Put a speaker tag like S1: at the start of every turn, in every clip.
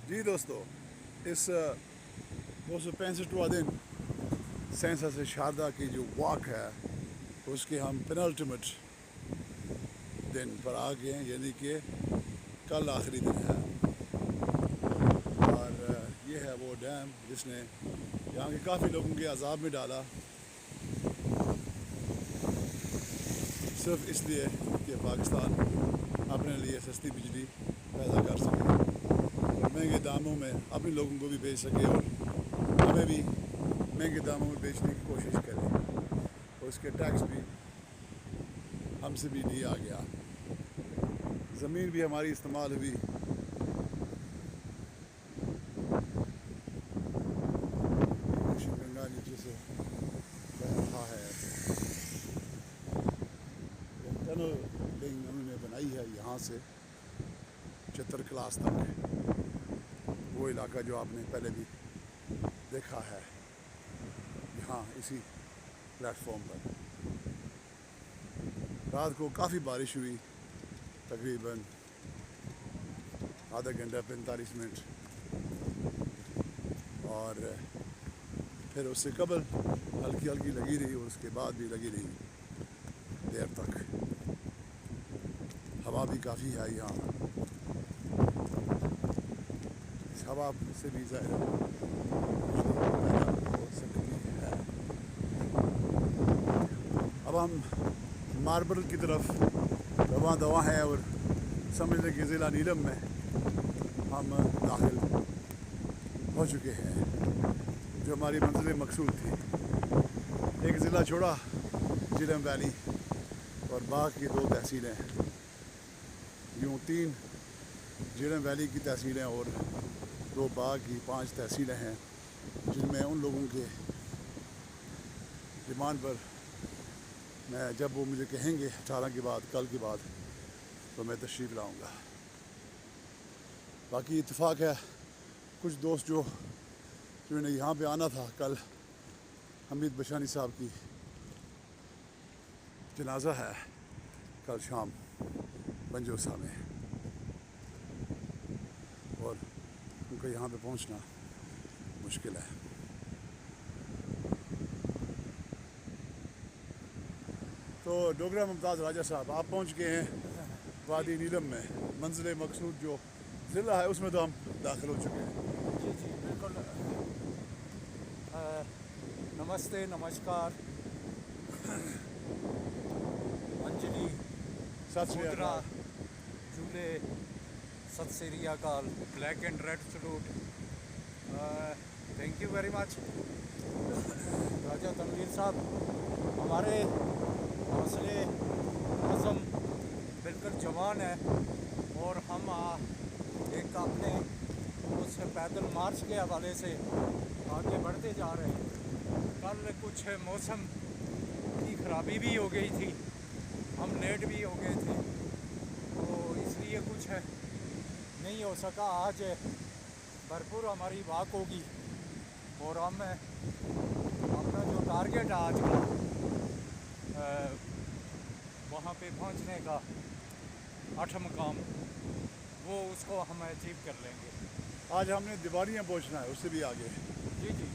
S1: जी दोस्तों, इस 265वां दिन सेंसस से शारदा की जो वॉक है उसके हम पेनल्टिमेट दिन पर आ गए हैं, यानी कि कल आखिरी दिन है। और ये है वो डैम जिसने यहाँ के काफ़ी लोगों के अजाब में डाला, सिर्फ इसलिए कि पाकिस्तान अपने लिए सस्ती बिजली पैदा कर सके और महंगे दामों में अपने लोगों को भी बेच सके और हमें भी महंगे दामों में बेचने की कोशिश करे और उसके टैक्स भी हमसे भी लिया गया। ज़मीन भी हमारी इस्तेमाल हुई। गंगा नीचे से बह रहा है। टनल उन्होंने बनाई है यहाँ से चित्र क्लास तक, वो इलाका जो आपने पहले भी देखा है यहाँ इसी प्लेटफॉर्म पर। रात को काफ़ी बारिश हुई, तकरीबन आधा घंटा 45 मिनट, और फिर उससे कबल हल्की हल्की लगी रही और उसके बाद भी लगी रही देर तक। हवा भी काफ़ी है यहाँ, इस हवा से भी ज़्यादा हो सकती है। अब हम मार्बल की तरफ रवां दवा है और समझ लें कि ज़िला नीलम में हम दाखिल हो चुके हैं, जो हमारी मंजिल मकसूद थी। एक ज़िला छोड़ा, झीलम वैली, और बाग की 2 तहसीलें, यूँ 3 झीलम वैली की तहसीलें और 2 बाग की 5 तहसीलें हैं, जिनमें उन लोगों के डिमांड पर मैं, जब वो मुझे कहेंगे 18 के बाद, कल के बाद, तो मैं तशरीफ़ लाऊंगा। बाकी इत्तेफाक है, कुछ दोस्त जिन्होंने यहाँ पे आना था, कल हमीद बशानी साहब की जनाजा है कल शाम पंजोसा में, और उनका यहाँ पे पहुँचना मुश्किल है। तो डोगरा मुमताज़ राजा साहब, आप पहुँच गए हैं वादी नीलम में, मंजिल मकसूद जो ज़िला है उसमें तो हम दाखिल हो चुके हैं।
S2: जी जी बिल्कुल। नमस्ते, नमस्कार, अंजलि,
S1: सत श्री
S2: मुद्रा,
S1: अकाल।
S2: झूले, सत श्री अकाल, black and red salute. Thank you very much Raja Tanveer साहब, हमारे हौसले आज़म बिल्कुल जवान है और हम एक अपने उस पैदल मार्च के हवाले से आगे बढ़ते जा रहे हैं। कल कुछ मौसम की ख़राबी भी हो गई थी, हम लेट भी हो गए थे, तो इसलिए कुछ नहीं हो सका। आज भरपूर हमारी वॉक होगी और हम अपना जो टारगेट है आज का, वहाँ पे पहुँचने का 8 मकाम, वो उसको हम अचीव कर लेंगे।
S1: आज हमने दीवारियाँ पहुँचना है, उससे भी आगे।
S2: जी जी,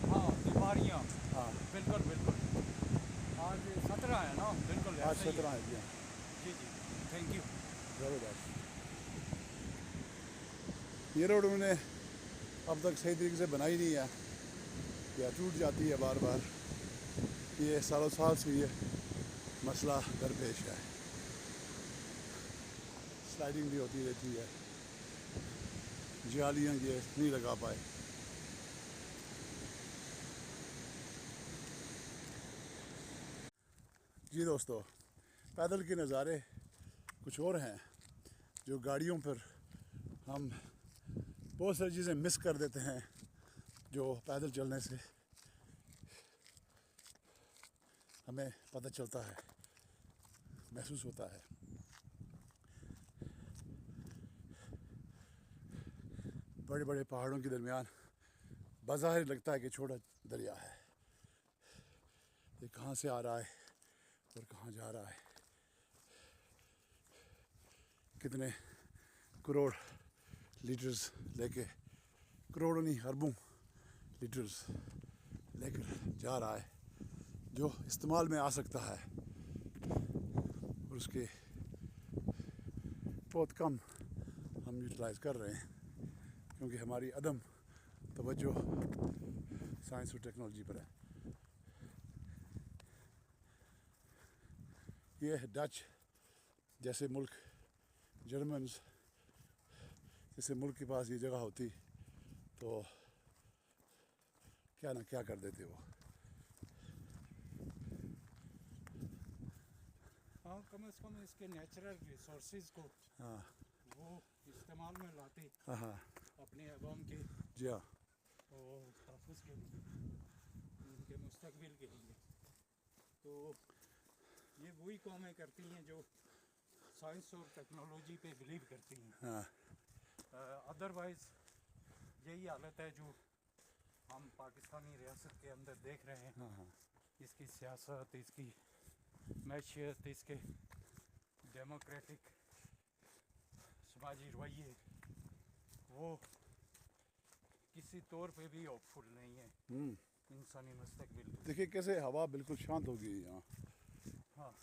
S2: हाँ, दीवारियाँ,
S1: हाँ,
S2: बिल्कुल बिल्कुल। आज 17 है ना? बिल्कुल
S1: आज
S2: ऐसे ही
S1: 17 है जी।
S2: जी जी, थैंक यू।
S1: ज़बरदस्त। ये रोड उन्होंने अब तक सही तरीके से बनाई नहीं है, या टूट जाती है बार बार। ये सालों साल से ये मसला दरपेश है, स्लाइडिंग भी होती रहती है, जालियाँ ये नहीं लगा पाए। जी दोस्तों, पैदल के नज़ारे कुछ और हैं, जो गाड़ियों पर हम बहुत सारी चीज़ें मिस कर देते हैं, जो पैदल चलने से हमें पता चलता है, महसूस होता है। बड़े बड़े पहाड़ों के दरमियान बाज़ाहिर लगता है कि छोटा दरिया है, ये कहाँ से आ रहा है और कहाँ जा रहा है। कितने करोड़ लीटर्स लेके, करोड़ों नहीं अरबों लीटर्स लेकर जा रहा है जो इस्तेमाल में आ सकता है, और उसके बहुत कम हम यूटिलाइज़ कर रहे हैं क्योंकि हमारी अदम तवज्जो साइंस और टेक्नोलॉजी पर है। ये है डच जैसे मुल्क, जर्मन्स जैसे मुल्क के पास ये जगह होती तो क्या ना क्या कर देते वो।
S2: हाँ, कम से कम इसके नेचुरल रिसोर्सेज को
S1: हाँ
S2: वो इस्तेमाल में लाते
S1: हाँ हाँ
S2: अपने अवाम के
S1: जी हाँ
S2: और तहफ़्फ़ुज़ के लिए, उनके मुस्तक़बिल के लिए। तो ये वही कौमें करती हैं जो साइंस और टेक्नोलॉजी पे बिलीव करती हैं।
S1: हाँ
S2: अदरवाइज़ यही हालत है जो हम पाकिस्तानी रियासत के अंदर देख रहे हैं।
S1: हाँ हाँ
S2: इसकी सियासत, इसकी मैशियत, इसके डेमोक्रेटिक समाजी रवैये वो किसी तौर पे भी होपफुल नहीं है इंसानी मुस्तक़बिल के लिए।
S1: देखिए कैसे हवा बिल्कुल शांत हो गई यहाँ
S2: हाँ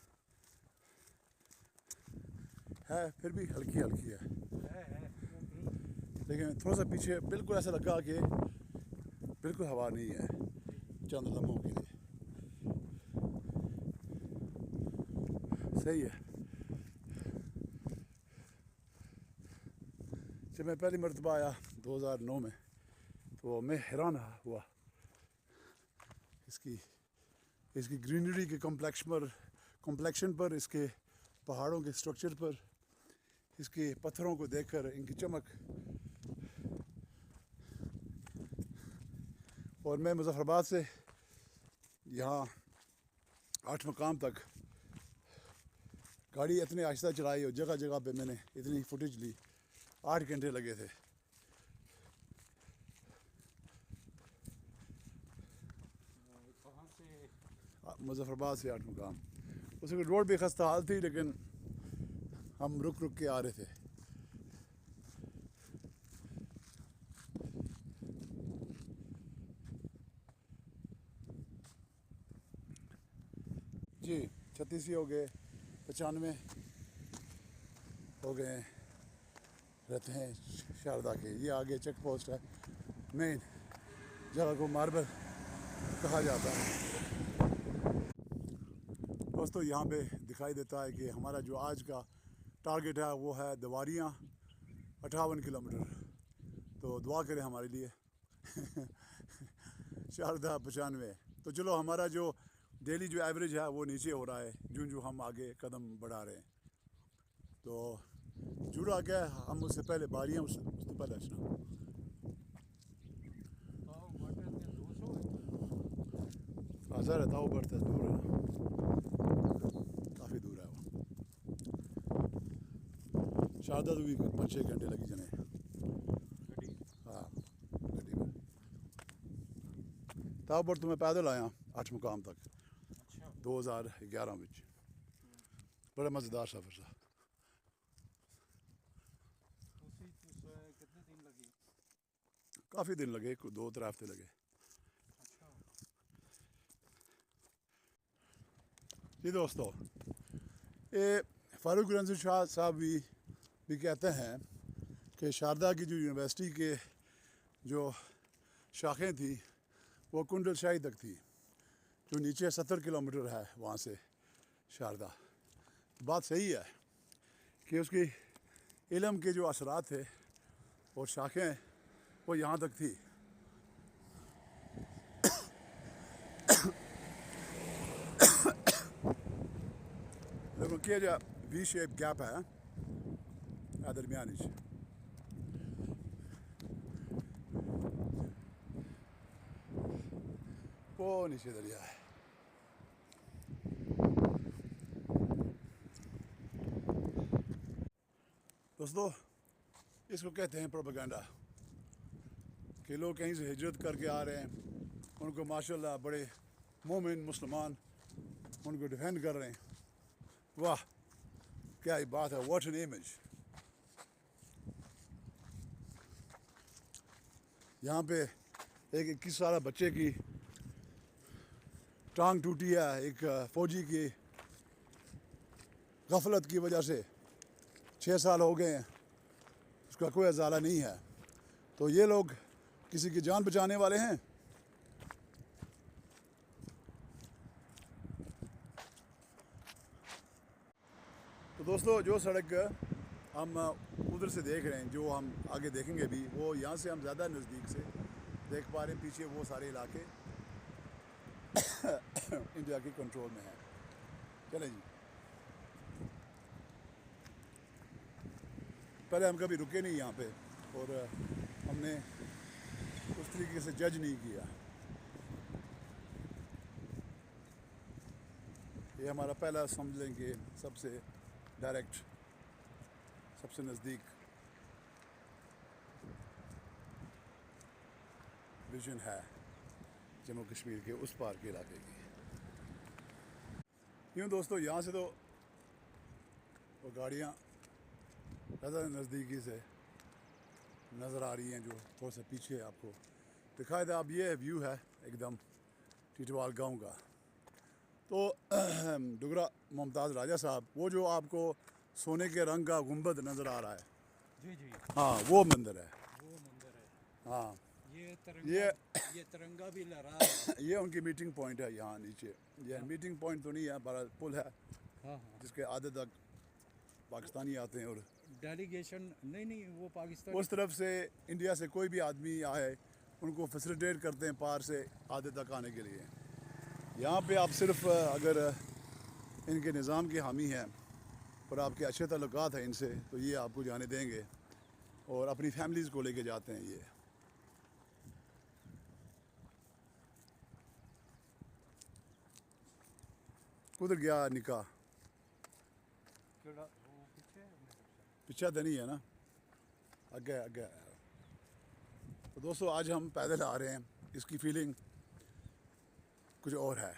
S1: है, फिर भी हल्की हल्की है,
S2: है
S1: लेकिन थोड़ा सा पीछे बिल्कुल ऐसा लगा कि बिल्कुल हवा नहीं है चंद लम्हों के लिए। सही है। जब मैं पहली मरतबा आया 2009 में तो मैं हैरान हुआ इसकी ग्रीनरी के कॉम्प्लेक्शन पर, इसके पहाड़ों के स्ट्रक्चर पर, इसके पत्थरों को देखकर, इनकी चमक। और मैं मुज़फ़्फ़राबाद से यहाँ 8 मकाम तक गाड़ी इतनी आहिस्ता चलाई और जगह जगह पे मैंने इतनी फुटेज ली, 8 घंटे लगे थे।
S2: कहाँ से?
S1: मुज़फ़्फ़राबाद से 8 मकाम। उसकी रोड भी खस्ता हाल थी लेकिन हम रुक रुक के आ रहे थे। जी 36 ही हो गए, 95 हो गए रहते हैं शारदा के। ये आगे चेक पोस्ट है, मेन जगह को मार्बल कहा जाता है। दोस्तों यहाँ पे दिखाई देता है कि हमारा जो आज का टारगेट है वो है दवारियाँ 58 किलोमीटर। तो दुआ करें हमारे लिए शारदा 95। तो चलो हमारा जो डेली जो एवरेज है वो नीचे हो रहा है जो जो हम आगे कदम बढ़ा रहे हैं। तो जुड़ा क्या हम उससे पहले बारियाँ उससे पहले अच्छा आजा रहता वो बढ़ता है, दूर है ना, काफ़ी दूर है वो। शारदा तो भी 5-6 घंटे लगी जाने। हाँ गड्डी में तब पर तुम्हें पैदल आया 8 मुकाम तक 2011 में। बड़ा मज़ेदार सफ़र था।
S2: कितने दिन लगे?
S1: काफ़ी दिन लगे, 2-3 हफ्ते लगे। जी दोस्तों, ये फारूक रंजू शाह साहब भी कहते हैं कि शारदा की जो यूनिवर्सिटी के जो शाखें थी वो कुंडल शाही तक थी, जो नीचे 70 किलोमीटर है वहाँ से शारदा। बात सही है कि उसकी इल्म के जो असरात थे और शाखें वो यहाँ तक थी। लेकिन क्या जो वी शेप गैप है दरमियान वो नीचे दरिया है। दोस्तों इसको कहते हैं प्रोपेगेंडा कि लोग कहीं से हिजरत करके आ रहे हैं, उनको माशाल्लाह बड़े मोमिन मुसलमान उनको डिफेंड कर रहे हैं। वाह क्या ही बात है, व्हाट एन इमेज। यहाँ पे एक 21 साल बच्चे की टांग टूटी है, एक फ़ौजी की गफलत की वजह से 6 साल हो गए हैं, उसका कोई अजाला नहीं है। तो ये लोग किसी की जान बचाने वाले हैं। तो दोस्तों, जो सड़क हम उधर से देख रहे हैं, जो हम आगे देखेंगे भी, वो यहाँ से हम ज़्यादा नज़दीक से देख पा रहे हैं। पीछे वो सारे इलाके इंडिया की कंट्रोल में है। चले जी, पहले हम कभी रुके नहीं यहाँ पे और हमने उस तरीके से जज नहीं किया। ये हमारा पहला, समझ लेंगे, सबसे डायरेक्ट, सबसे नज़दीक विजन है जम्मू कश्मीर के उस पार के इलाके की। यूँ दोस्तों, यहाँ से तो वो गाड़ियाँ ज़्यादा नज़दीकी से नज़र आ रही हैं, जो थोड़ा सा पीछे आपको दिखाया था। अब ये व्यू है एकदम टीटवाल गांव का। तो डुगरा मुमताज़ राजा साहब, वो जो आपको सोने के रंग का गुंबद नज़र आ रहा है,
S2: जी जी,
S1: हाँ, वो मंदिर है।
S2: वो मंदिर है।
S1: हाँ,
S2: ये तिरंगा भी लहरा रहा है।
S1: ये उनकी मीटिंग पॉइंट है यहाँ नीचे। ये मीटिंग पॉइंट तो नहीं है, बड़ा पुल है
S2: हाँ हाँ,
S1: जिसके आधे तक पाकिस्तानी आते हैं, और
S2: डेलीगेशन नहीं, वो पाकिस्तान
S1: उस तरफ से इंडिया से कोई भी आदमी आए उनको फैसिलिटेट करते हैं पार से आधे तक आने के लिए। यहाँ पे आप सिर्फ अगर इनके निज़ाम के हामी हैं और आपके अच्छे ताल्लुकात हैं इनसे, तो ये आपको जाने देंगे और अपनी फैमिलीज़ को लेके जाते हैं। ये कुधर गया निकाह?
S2: केड़ा वो पीछे है मेरे से।
S1: पीछा तो नहीं है ना, आगे आगे। तो दोस्तों, आज हम पैदल आ रहे हैं, इसकी फीलिंग कुछ और है।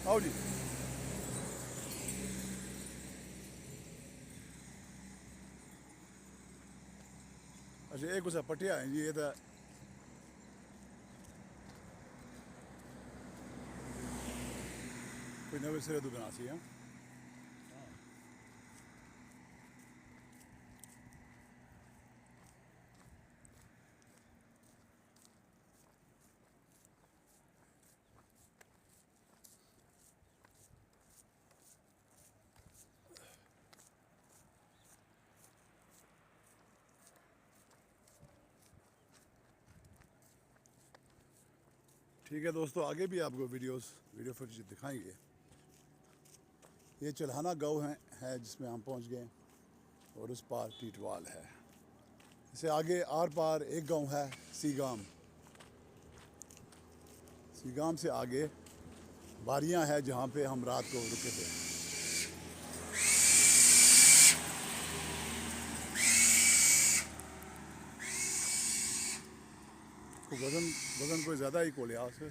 S1: आओ जी। अच्छा, एक कुछ पटिया है जी, ये तो कोई नवे सिरे तो बना सी है। ठीक है दोस्तों, आगे भी आपको वीडियो फुटेज दिखाएंगे। ये चल्हाना गाँव है जिसमें हम पहुंच गए, और उस पार टीटवाल है। इससे आगे आर पार एक गांव है सीगाम। सीगाम से आगे बारियां है जहां पे हम रात को रुके थे। वजन कोई ज़्यादा ही को लिया उसे।